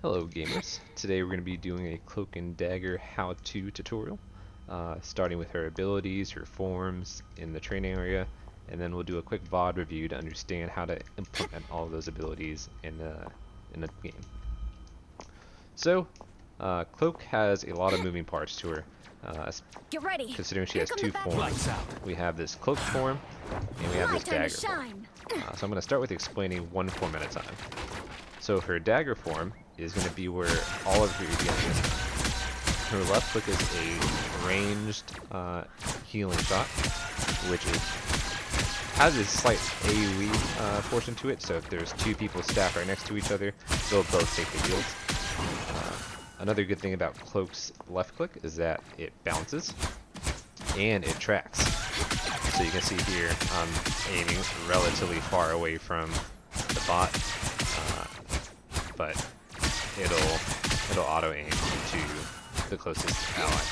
Hello gamers, today we're going to be doing a Cloak and Dagger how-to tutorial, starting with her abilities, her forms in the training area, and then we'll do a quick VOD review to understand how to implement all of those abilities in the game. So, Cloak has a lot of moving parts to her, Get ready. considering she has two forms. We have this Cloak form, and we have this Dagger form. So I'm going to start with explaining one form at a time. So her Dagger form is going to be where all of her healing is. Her left click is a ranged healing shot, which has a slight AoE portion to it, so if there's two people stacked right next to each other, they'll both take the heals. Another good thing about Cloak's left click is that it bounces and it tracks. So you can see here I'm aiming relatively far away from the bot, but it'll auto aim to the closest ally.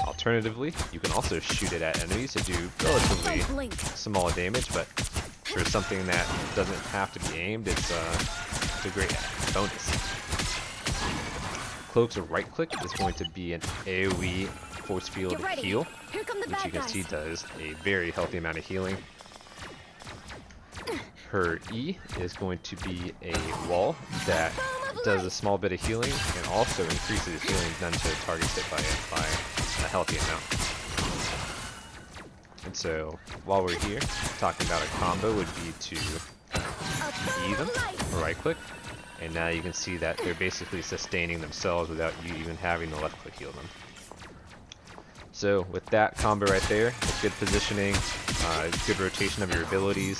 Alternatively, you can also shoot it at enemies to do relatively small damage, but for something that doesn't have to be aimed, it's a great bonus. Cloak's right click is going to be an AoE force field heal, which you can see does a very healthy amount of healing. Her E is going to be a wall that does a small bit of healing and also increases healing done to targets hit by a healthy amount. And so, while we're here, talking about a combo would be to E them, or right click, and now you can see that they're basically sustaining themselves without you even having the left click heal them. So with that combo right there, with good positioning, good rotation of your abilities,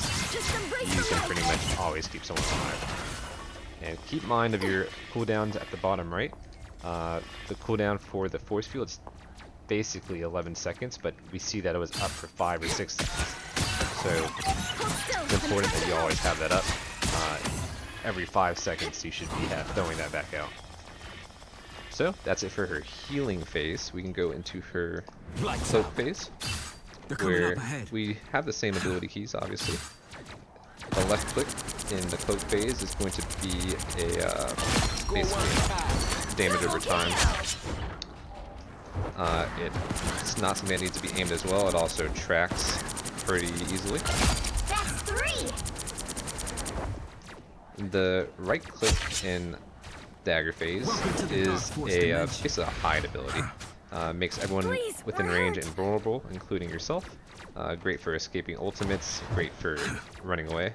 you can pretty much always keep someone alive. And keep mind of your cooldowns at the bottom right. The cooldown for the force field is basically 11 seconds, but we see that it was up for 5 or 6 seconds. So it's important that you always have that up. Every 5 seconds you should be throwing that back out. So that's it for her healing phase. We can go into her Cloak phase, where we have the same ability keys, obviously. The left click in the Cloak phase is going to be a basically damage over time. It's not something that needs to be aimed as well. It also tracks pretty easily. That's 3. The right click in Dagger phase is basically a hide ability. Makes everyone within range invulnerable, including yourself. Great for escaping ultimates, great for running away.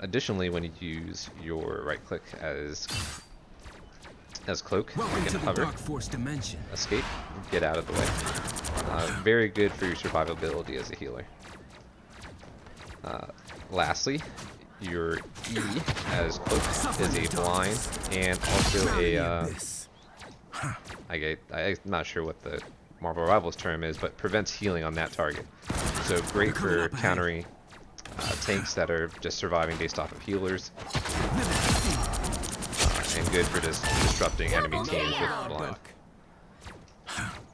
Additionally, when you use your right click as Cloak, you can hover, escape, get out of the way. Very good for your survivability as a healer. Lastly, your E as Cloak is a blind and also I'm not sure what the Marvel Rivals term is, but prevents healing on that target. So great for countering tanks that are just surviving based off of healers, and good for just disrupting enemy teams with blind.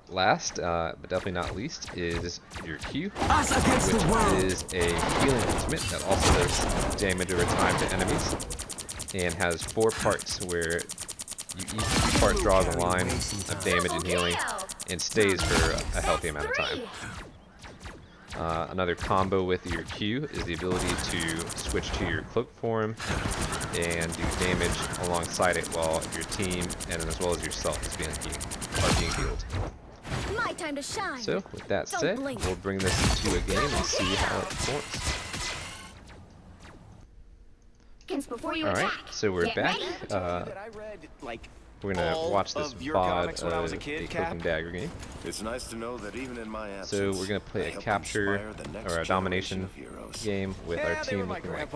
Last, but definitely not least, is your Q, which is a healing ultimate that also does damage over time to enemies, and has 4 parts where you each part draws a line of damage and healing and stays for a healthy amount of time. Another combo with your Q is the ability to switch to your Cloak form and do damage alongside it while your team and as well as yourself is being healed. My time to shine. So with that said, we'll bring this into a game and see how it performs. Alright, so we're back. We're gonna watch this VOD of a Cloak and Dagger game. It's nice to know that even in my absence, so we're gonna play a capture or a domination game with our team looking like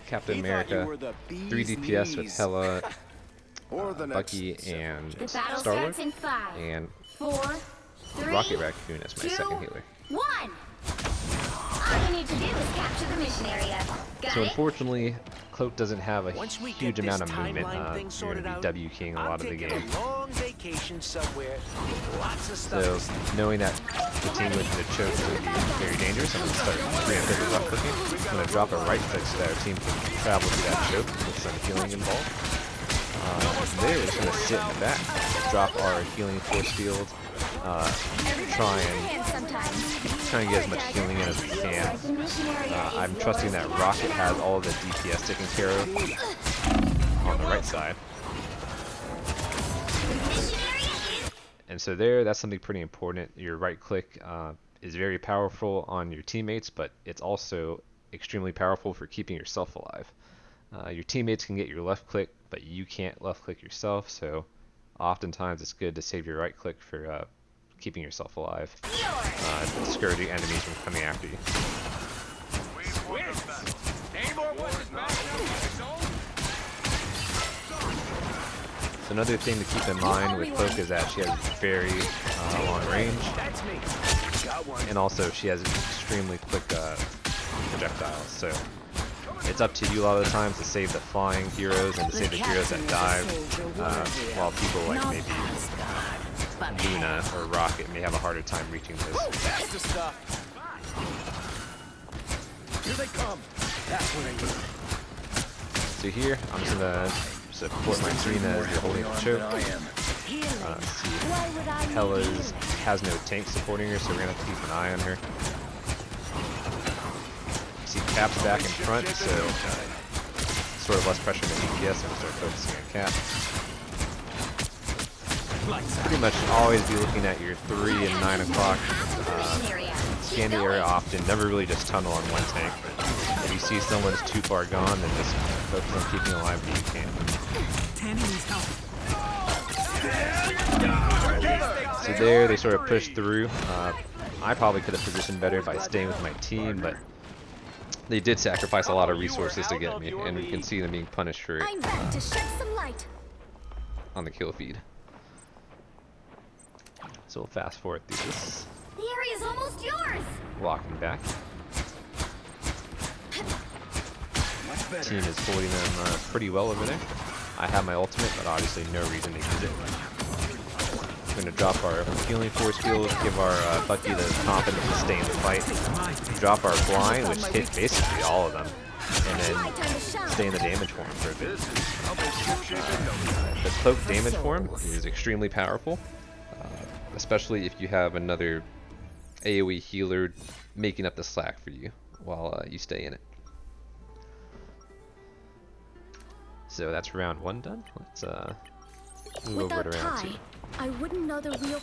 Captain America, 3 DPS with Hela, Bucky, and Star-Lord, and Rocket Raccoon as my second healer. 1. All you need to do is capture the mission area. So unfortunately, Cloak doesn't have a huge amount of movement. You're going to be W-keying a lot of the game. So knowing that the team with the choke will be very dangerous, I'm going to start preemptively left clicking. I'm going to drop a right click so that our team can travel through that choke with some healing involved. There, we're just gonna sit in the back, drop our healing force field, try and get as much healing in as we can. I'm trusting that Rocket has all of the DPS taken care of on the right side. And so that's something pretty important. Your right click is very powerful on your teammates, but it's also extremely powerful for keeping yourself alive. Your teammates can get your left click, but you can't left click yourself, so oftentimes it's good to save your right click for keeping yourself alive, discouraging enemies from coming after you. So another thing to keep in mind with Cloak is that she has very long range, and also she has extremely quick projectiles, so it's up to you a lot of the times to save the flying heroes and to save the heroes that dive, while people like maybe Luna or Rocket may have a harder time reaching those. Here they come. That's what I need. So here, I'm just gonna support my Serena as they're holding the choke. See, Hela's has no tank supporting her, so we're gonna have to keep an eye on her. See, Cap's back in front, so sort of less pressure on the DPS, so we'll start focusing on Cap. Pretty much always be looking at your 3 and 9 o'clock. Scan the area often, never really just tunnel on one tank, but if you see someone's too far gone, then just focus on keeping alive where you can. So there, they sort of pushed through. I probably could have positioned better by staying with my team, but they did sacrifice a lot of resources to get me, and we can see them being punished for it on the kill feed. So we'll fast forward through this. The area's almost yours. Walking back. Team is holding them pretty well over there. I have my ultimate, but obviously no reason to use it. We're going to drop our healing force field, give our Bucky the confidence to stay in the fight, drop our blind, which hit basically all of them, and then stay in the damage form for a bit. The Cloak damage form is extremely powerful, especially if you have another AoE healer making up the slack for you while you stay in it. So that's round 1 done. Let's move over to round 2. I wouldn't know the real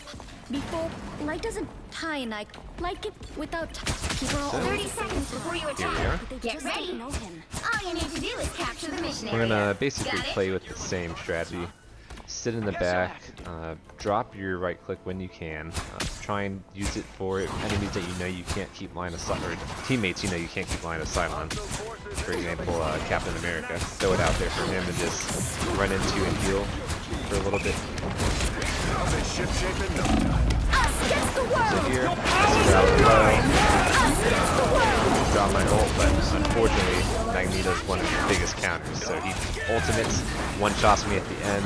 before. Light doesn't tie, and I like it without. People are 30 seconds before you Here we attack. are. Get ready. Know him. All you need to do is capture the mission We're area. gonna basically Got it? play with the same strategy. Sit in the back, drop your right click when you can. Try and use it for enemies that you know you can't keep line of sight, or teammates you know you can't keep line of sight on. For example, Captain America. Throw it out there for him to just run into and heal for a little bit. So here, drop my ult, but unfortunately, Magneto's one of the biggest counters. So he ultimates, one-shots me at the end.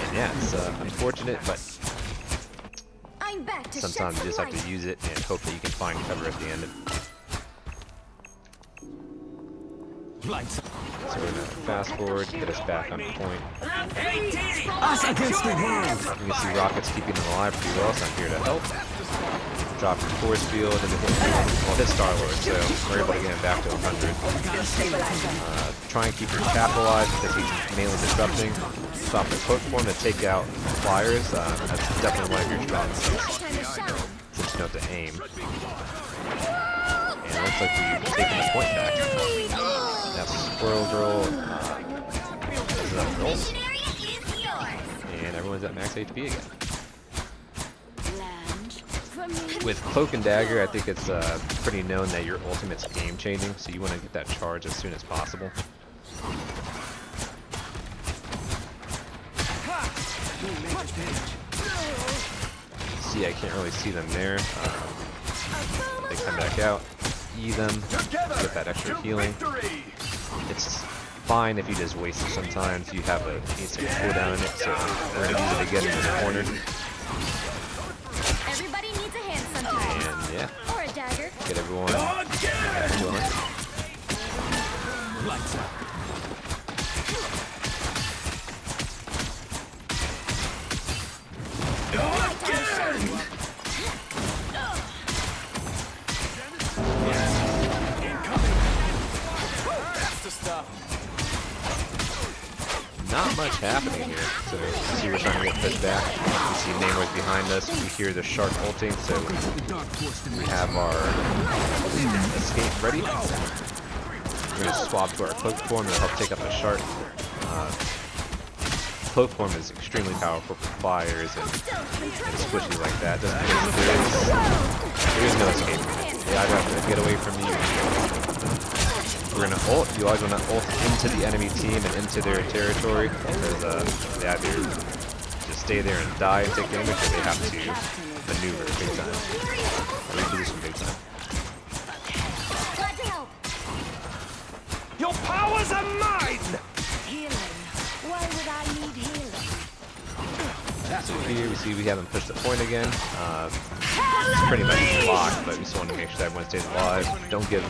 And yeah, it's unfortunate, but sometimes you just have to use it and hope that you can find cover at the end of it. So we're gonna fast forward, get us back on point. Us against the world. You can see Rocket's keeping them alive pretty well, so I'm here to help. Drop your force field and well, hit Star-Lord, so we're able to get him back to 100. Try and keep your Cap alive because he's mainly disrupting. Stop the Cloak form to take out flyers. That's definitely one of your strong suits, since you know to aim. And it looks like we've taken the point back. That's Squirrel Girl. This is up ult. And everyone's at max HP again. With Cloak and Dagger, I think it's pretty known that your ultimate's game changing, so you want to get that charge as soon as possible. See, I can't really see them there. They come back out, E them, get that extra healing. It's fine if you just waste it sometimes. You have an instant cooldown in it, so we're going to use it again in the corner. Everybody needs a hand sometimes. And yeah, Or a dagger. get everyone back to 100. not much happening here. So you see we're trying to get pushed back. You see Namor's behind us. We hear the shark ulting, so we have our escape ready. We're going to swap to our cloak form to help take up the shark. Cloak form is extremely powerful for fires and squishies like that. Just because there is no escape from it. They either have to get away from you. We're gonna ult. You always want to ult into the enemy team and into their territory because they either just stay there and die and take damage, or they have to maneuver big time. We do this big time. Your powers are mine! Healing. Why would I need healing? So here we see we haven't pushed the point again. It's pretty much locked, but we just want to make sure that everyone stays alive. Don't give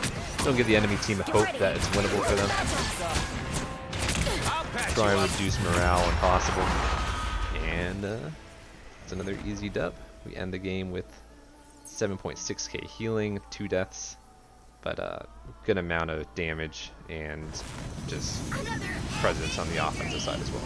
the enemy team hope that it's winnable for them. Try and reduce morale when possible. And it's another easy dub. We end the game with 7.6k healing, 2 deaths, but good amount of damage and just presence on the offensive side as well.